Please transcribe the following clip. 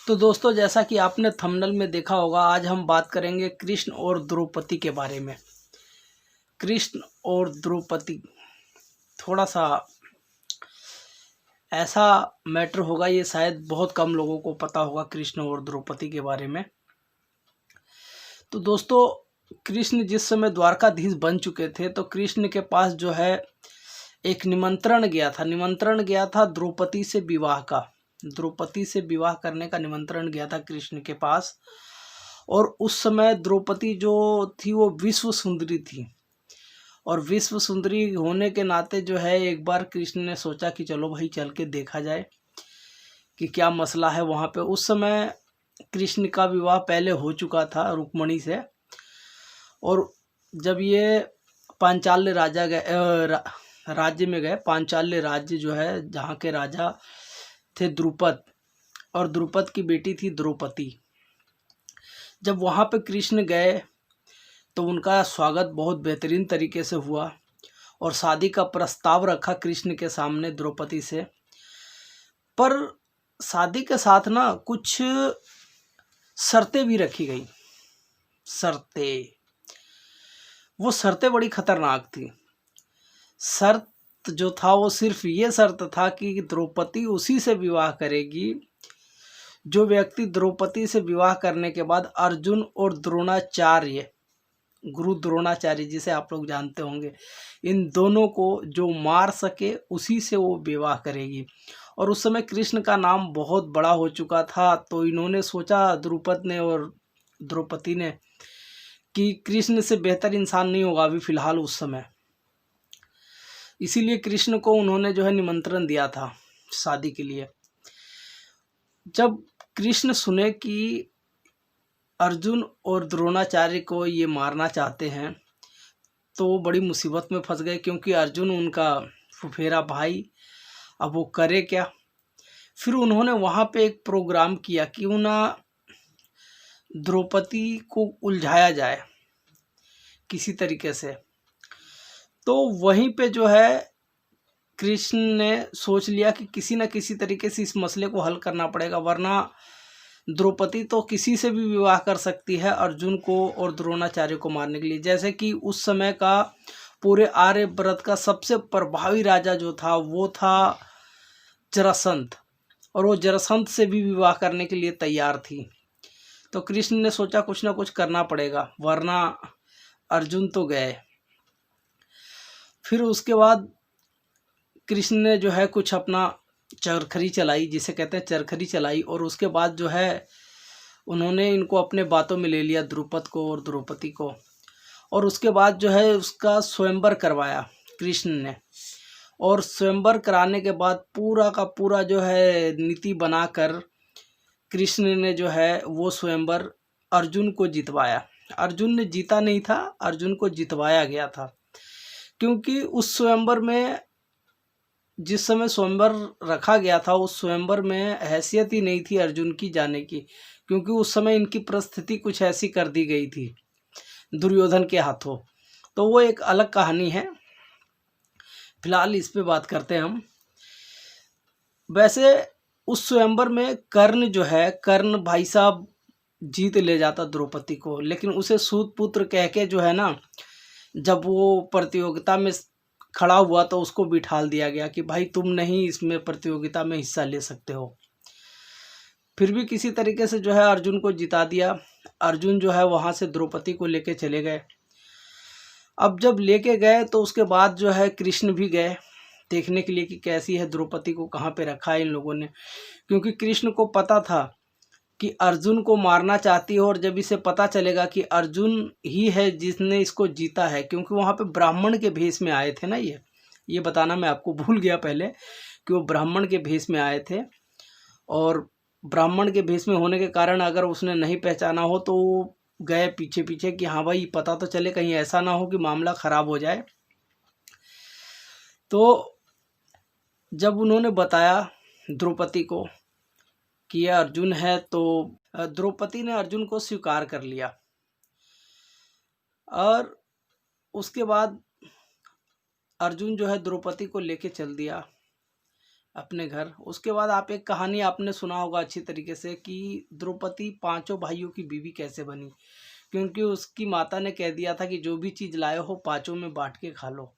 तो दोस्तों, जैसा कि आपने थंबनेल में देखा होगा, आज हम बात करेंगे कृष्ण और द्रौपदी के बारे में। कृष्ण और द्रौपदी थोड़ा सा ऐसा मैटर होगा, ये शायद बहुत कम लोगों को पता होगा कृष्ण और द्रौपदी के बारे में। तो दोस्तों, कृष्ण जिस समय द्वारकाधीश बन चुके थे, तो कृष्ण के पास जो है एक निमंत्रण गया था द्रौपदी से विवाह का। द्रौपदी से विवाह करने का निमंत्रण गया था कृष्ण के पास। और उस समय द्रौपदी जो थी वो विश्व सुंदरी थी, और विश्व सुंदरी होने के नाते जो है एक बार कृष्ण ने सोचा कि चलो भाई चल के देखा जाए कि क्या मसला है वहाँ पे। उस समय कृष्ण का विवाह पहले हो चुका था रुक्मणी से। और जब ये पांचाल्य राजा गए राज्य में गए, पांचाल्य राज्य जो है जहाँ के राजा थे द्रुपद, और द्रुपद की बेटी थी द्रौपदी। जब वहाँ पे कृष्ण गए तो उनका स्वागत बहुत बेहतरीन तरीके से हुआ, और शादी का प्रस्ताव रखा कृष्ण के सामने द्रौपदी से। पर शादी के साथ ना कुछ शर्तें भी रखी गई। वो शर्तें बड़ी खतरनाक थी। शर्त जो था वो सिर्फ ये शर्त था कि द्रौपदी उसी से विवाह करेगी जो व्यक्ति द्रौपदी से विवाह करने के बाद अर्जुन और द्रोणाचार्य, गुरु द्रोणाचार्य जिसे आप लोग जानते होंगे, इन दोनों को जो मार सके उसी से वो विवाह करेगी। और उस समय कृष्ण का नाम बहुत बड़ा हो चुका था, तो इन्होंने सोचा, द्रुपद ने और द्रौपदी ने, कि कृष्ण से बेहतर इंसान नहीं होगा अभी फिलहाल उस समय। इसीलिए कृष्ण को उन्होंने जो है निमंत्रण दिया था शादी के लिए। जब कृष्ण सुने कि अर्जुन और द्रोणाचार्य को ये मारना चाहते हैं, तो वो बड़ी मुसीबत में फंस गए, क्योंकि अर्जुन उनका फुफेरा भाई, अब वो करे क्या। फिर उन्होंने वहाँ पे एक प्रोग्राम किया कि ना द्रौपदी को उलझाया जाए किसी तरीके से। तो वहीं पे जो है कृष्ण ने सोच लिया कि किसी न किसी तरीके से इस मसले को हल करना पड़ेगा, वरना द्रौपदी तो किसी से भी विवाह कर सकती है अर्जुन को और द्रोणाचार्य को मारने के लिए। जैसे कि उस समय का पूरे आर्यव्रत का सबसे प्रभावी राजा जो था वो था जरासंध, और वो जरासंध से भी विवाह करने के लिए तैयार थी। तो कृष्ण ने सोचा कुछ ना कुछ करना पड़ेगा, वरना अर्जुन तो गए। फिर उसके बाद कृष्ण ने जो है कुछ अपना चरखरी चलाई, जिसे कहते हैं चरखरी चलाई, और उसके बाद जो है उन्होंने इनको अपने बातों में ले लिया, द्रुपद को और द्रौपदी को। और उसके बाद जो है उसका स्वयंवर करवाया कृष्ण ने। और स्वयंवर कराने के बाद पूरा का पूरा जो है नीति बनाकर कृष्ण ने जो है वो स्वयंवर अर्जुन को जितवाया। अर्जुन ने जीता नहीं था, अर्जुन को जितवाया गया था, क्योंकि उस स्वयंवर में, जिस समय स्वयंवर रखा गया था, उस स्वयंवर में हैसियत ही नहीं थी अर्जुन की जाने की, क्योंकि उस समय इनकी परिस्थिति कुछ ऐसी कर दी गई थी दुर्योधन के हाथों। तो वो एक अलग कहानी है, फिलहाल इस पे बात करते हैं हम। वैसे उस स्वयंवर में कर्ण जो है, कर्ण भाई साहब जीत ले जाता द्रौपदी को, लेकिन उसे सूत पुत्र कह के जो है ना, जब वो प्रतियोगिता में खड़ा हुआ तो उसको बिठाल दिया गया कि भाई तुम नहीं इसमें प्रतियोगिता में हिस्सा ले सकते हो। फिर भी किसी तरीके से जो है अर्जुन को जिता दिया। अर्जुन जो है वहाँ से द्रौपदी को लेके चले गए। अब जब लेके गए तो उसके बाद जो है कृष्ण भी गए देखने के लिए कि कैसी है द्रौपदी, को कहाँ पे रखा है इन लोगों ने, क्योंकि कृष्ण को पता था कि अर्जुन को मारना चाहती है। और जब इसे पता चलेगा कि अर्जुन ही है जिसने इसको जीता है, क्योंकि वहाँ पे ब्राह्मण के भेष में आए थे ना, ये बताना मैं आपको भूल गया पहले कि वो ब्राह्मण के भेष में आए थे। और ब्राह्मण के भेष में होने के कारण अगर उसने नहीं पहचाना हो तो वो गए पीछे पीछे कि हाँ भाई पता तो चले, कहीं ऐसा ना हो कि मामला खराब हो जाए। तो जब उन्होंने बताया द्रौपदी को कि यह अर्जुन है, तो द्रौपदी ने अर्जुन को स्वीकार कर लिया। और उसके बाद अर्जुन जो है द्रौपदी को लेके चल दिया अपने घर। उसके बाद आप एक कहानी आपने सुना होगा अच्छी तरीके से कि द्रौपदी पांचों भाइयों की बीवी कैसे बनी, क्योंकि उसकी माता ने कह दिया था कि जो भी चीज़ लाए हो पांचों में बांट के खा लो।